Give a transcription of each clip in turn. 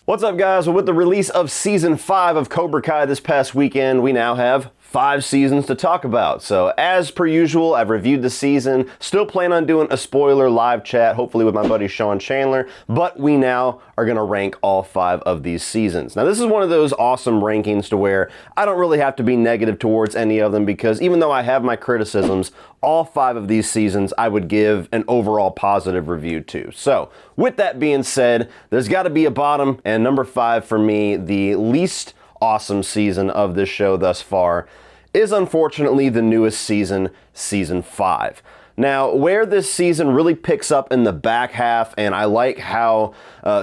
What's up, guys? Well, with the release of Season 5 of Cobra Kai this past weekend, we now have 5 seasons to talk about. So, as per usual, I've reviewed the season. Still plan on doing a spoiler live chat, hopefully with my buddy Sean Chandler, but we now are going to rank all 5 of these seasons. Now, this is one of those awesome rankings to where I don't really have to be negative towards any of them, because even though I have my criticisms, all 5 of these seasons I would give an overall positive review to. So, with that being said, there's got to be a bottom, and number 5 for me, the least awesome season of this show thus far, is unfortunately the newest season, Season 5. Now, where this season really picks up in the back half, and I like how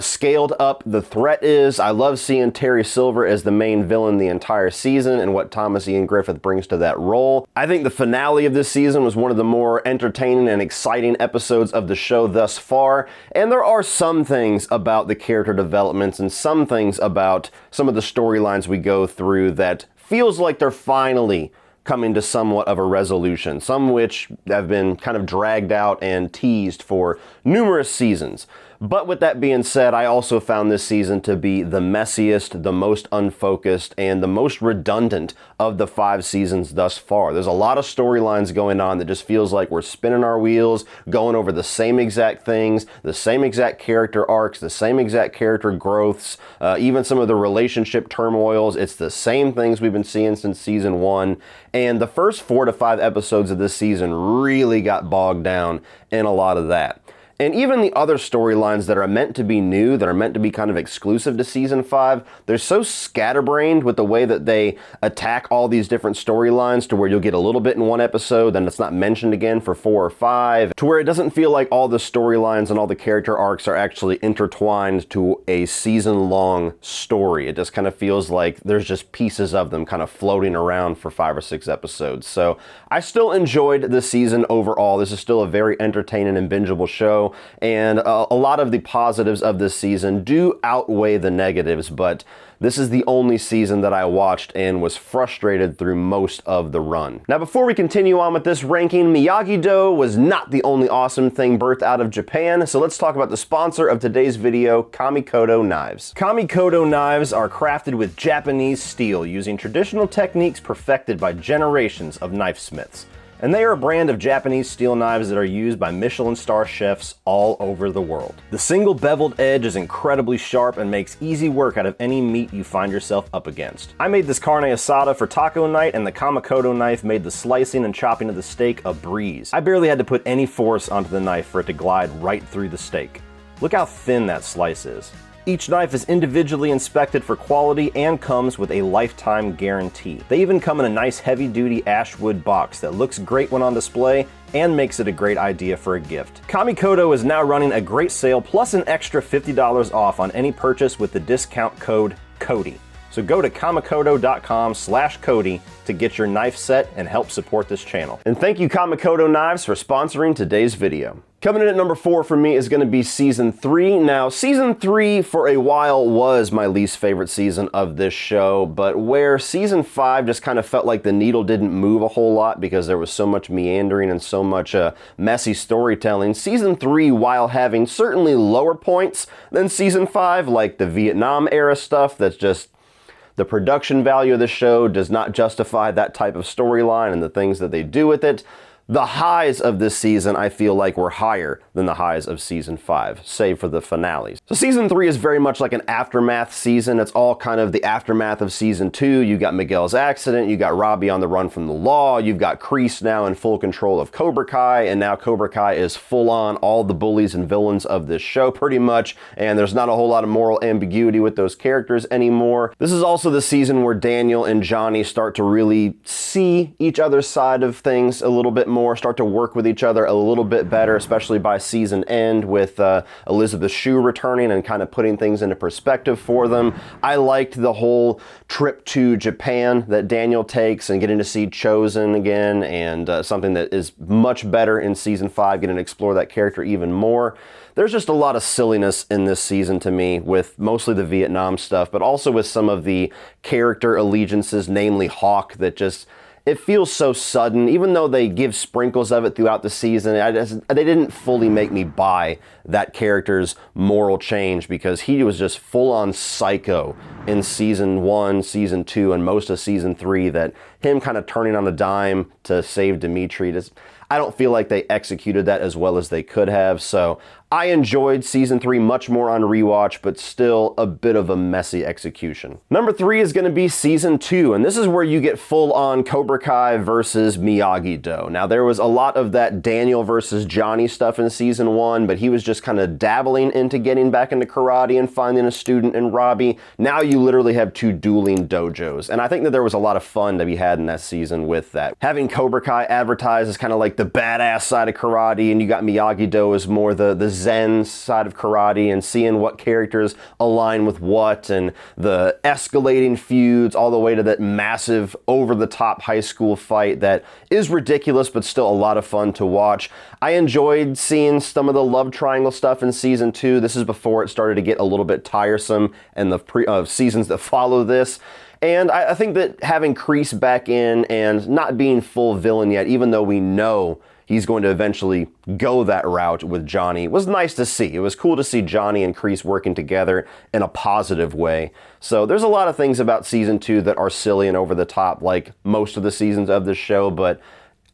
scaled up the threat is. I love seeing Terry Silver as the main villain the entire season and what Thomas Ian Griffith brings to that role. I think the finale of this season was one of the more entertaining and exciting episodes of the show thus far, and there are some things about the character developments and some things about some of the storylines we go through that feels like they're finally coming to somewhat of a resolution, some which have been kind of dragged out and teased for numerous seasons. But with that being said, I also found this season to be the messiest, the most unfocused, and the most redundant of the 5 seasons thus far. There's a lot of storylines going on that just feels like we're spinning our wheels, going over the same exact things, the same exact character arcs, the same exact character growths, even some of the relationship turmoils. It's the same things we've been seeing since season 1. And the first 4 to 5 episodes of this season really got bogged down in a lot of that. And even the other storylines that are meant to be new, that are meant to be kind of exclusive to Season 5, they're so scatterbrained with the way that they attack all these different storylines to where you'll get a little bit in one episode, then it's not mentioned again for 4 or 5, to where it doesn't feel like all the storylines and all the character arcs are actually intertwined to a season-long story. It just kind of feels like there's just pieces of them kind of floating around for 5 or 6 episodes. So I still enjoyed this season overall. This is still a very entertaining and bingeable show. And a lot of the positives of this season do outweigh the negatives, but this is the only season that I watched and was frustrated through most of the run. Now, before we continue on with this ranking, Miyagi-Do was not the only awesome thing birthed out of Japan, so let's talk about the sponsor of today's video, Kamikoto Knives. Kamikoto knives are crafted with Japanese steel using traditional techniques perfected by generations of knife smiths. And they are a brand of Japanese steel knives that are used by Michelin star chefs all over the world. The single beveled edge is incredibly sharp and makes easy work out of any meat you find yourself up against. I made this carne asada for taco night, and the Kamikoto knife made the slicing and chopping of the steak a breeze. I barely had to put any force onto the knife for it to glide right through the steak. Look how thin that slice is. Each knife is individually inspected for quality and comes with a lifetime guarantee. They even come in a nice heavy-duty ash wood box that looks great when on display and makes it a great idea for a gift. Kamikoto is now running a great sale plus an extra $50 off on any purchase with the discount code CODY. So go to kamikoto.com/Cody to get your knife set and help support this channel. And thank you, Kamikoto Knives, for sponsoring today's video. Coming in at number 4 for me is going to be Season 3. Now, Season 3 for a while was my least favorite season of this show, but where Season 5 just kind of felt like the needle didn't move a whole lot because there was so much meandering and so much messy storytelling, Season 3, while having certainly lower points than Season 5, like the Vietnam era stuff that's just the production value of the show does not justify that type of storyline and the things that they do with it. The highs of this season, I feel like, were higher than the highs of Season 5, save for the finales. So Season 3 is very much like an aftermath season. It's all kind of the aftermath of Season 2. You got Miguel's accident, you got Robbie on the run from the law, you've got Kreese now in full control of Cobra Kai, and now Cobra Kai is full on all the bullies and villains of this show, pretty much, and there's not a whole lot of moral ambiguity with those characters anymore. This is also the season where Daniel and Johnny start to really see each other's side of things a little bit more, start to work with each other a little bit better, especially by season end with Elizabeth Shue returning and kind of putting things into perspective for them. I liked the whole trip to Japan that Daniel takes and getting to see Chosen again, and something that is much better in Season 5, getting to explore that character even more. There's just a lot of silliness in this season to me, with mostly the Vietnam stuff, but also with some of the character allegiances, namely Hawk, that just it feels so sudden. Even though they give sprinkles of it throughout the season, they didn't fully make me buy that character's moral change, because he was just full-on psycho in season 1, season 2, and most of season 3, that him kind of turning on a dime to save Dimitri, I don't feel like they executed that as well as they could have. So I enjoyed season 3 much more on rewatch, but still a bit of a messy execution. Number 3 is going to be season 2, and this is where you get full-on Cobra Kai versus Miyagi-Do. Now, there was a lot of that Daniel versus Johnny stuff in season 1, but he was just kind of dabbling into getting back into karate and finding a student in Robbie. Now you literally have 2 dueling dojos, and I think that there was a lot of fun to be had in that season with that. Having Cobra Kai advertised as kind of like the badass side of karate, and you got Miyagi-Do as more the Zen side of karate, and seeing what characters align with what, and the escalating feuds all the way to that massive over-the-top high school fight that is ridiculous but still a lot of fun to watch. I enjoyed seeing some of the love triangle stuff in season 2. This is before it started to get a little bit tiresome and the seasons that follow this. And I think that having Kreese back in and not being full villain yet, even though we know he's going to eventually go that route with Johnny, was nice to see. It was cool to see Johnny and Kreese working together in a positive way. So there's a lot of things about season 2 that are silly and over the top, like most of the seasons of this show, but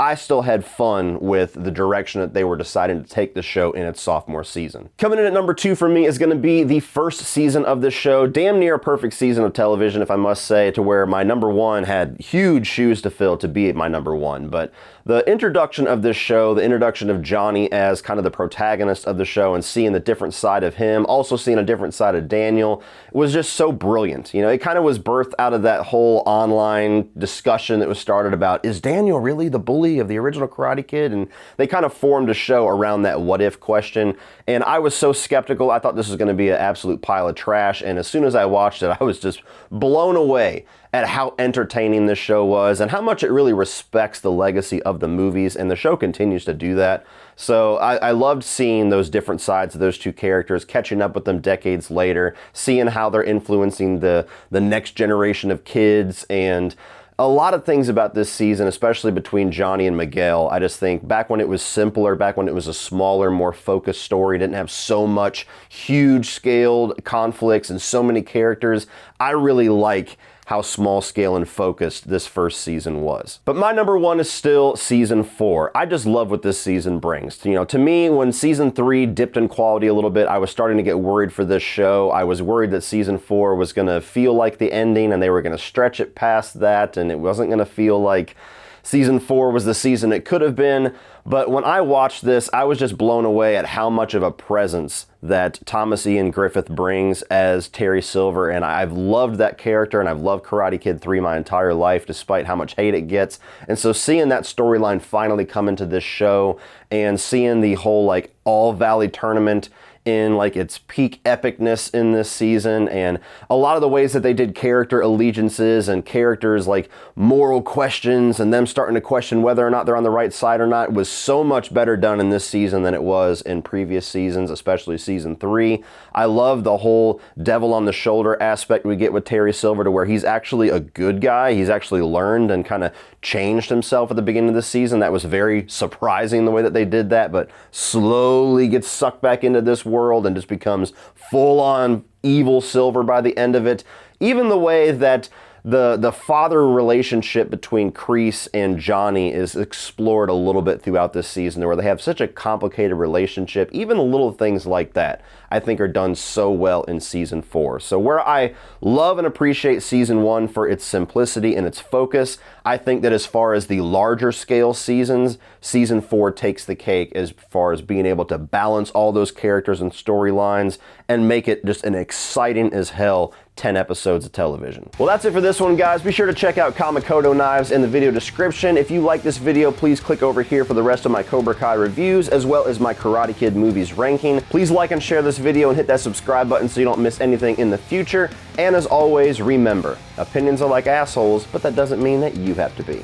I still had fun with the direction that they were deciding to take the show in its sophomore season. Coming in at number 2 for me is going to be the first season of this show. Damn near a perfect season of television, if I must say, to where my number 1 had huge shoes to fill to be my number 1. But the introduction of this show, the introduction of Johnny as kind of the protagonist of the show and seeing the different side of him, also seeing a different side of Daniel, was just so brilliant. You know, it kind of was birthed out of that whole online discussion that was started about, is Daniel really the bully of the original Karate Kid? And they kind of formed a show around that what if question, and I was so skeptical. I thought this was going to be an absolute pile of trash, and as soon as I watched it, I was just blown away at how entertaining this show was and how much it really respects the legacy of the movies, and the show continues to do that. So I loved seeing those different sides of those 2 characters, catching up with them decades later, seeing how they're influencing the next generation of kids, and a lot of things about this season, especially between Johnny and Miguel. I just think back when it was simpler, back when it was a smaller, more focused story, didn't have so much huge-scaled conflicts and so many characters, I really like how small scale and focused this first season was. But my number 1 is still season 4. I just love what this season brings. You know, to me, when season 3 dipped in quality a little bit, I was starting to get worried for this show. I was worried that season 4 was going to feel like the ending and they were going to stretch it past that, and it wasn't going to feel like season 4 was the season it could have been. But when I watched this, I was just blown away at how much of a presence that Thomas Ian Griffith brings as Terry Silver, and I've loved that character, and I've loved Karate Kid 3 my entire life, despite how much hate it gets. And so seeing that storyline finally come into this show, and seeing the whole like All Valley tournament in like its peak epicness in this season, and a lot of the ways that they did character allegiances and characters like moral questions and them starting to question whether or not they're on the right side or not, was so much better done in this season than it was in previous seasons, especially season 3. I love the whole devil on the shoulder aspect we get with Terry Silver, to where he's actually a good guy. He's actually learned and kind of changed himself at the beginning of the season. That was very surprising the way that they did that, but slowly gets sucked back into this world and just becomes full-on evil Silver by the end of it. Even the way that the father relationship between Kreese and Johnny is explored a little bit throughout this season, where they have such a complicated relationship. Even the little things like that, I think, are done so well in season 4. So where I love and appreciate season 1 for its simplicity and its focus, I think that as far as the larger scale seasons, season 4 takes the cake as far as being able to balance all those characters and storylines and make it just an exciting as hell 10 episodes of television. Well, that's it for this one, guys. Be sure to check out Kamikoto Knives in the video description. If you like this video, please click over here for the rest of my Cobra Kai reviews, as well as my Karate Kid movies ranking. Please like and share this video and hit that subscribe button so you don't miss anything in the future. And as always, remember, opinions are like assholes, but that doesn't mean that you have to be.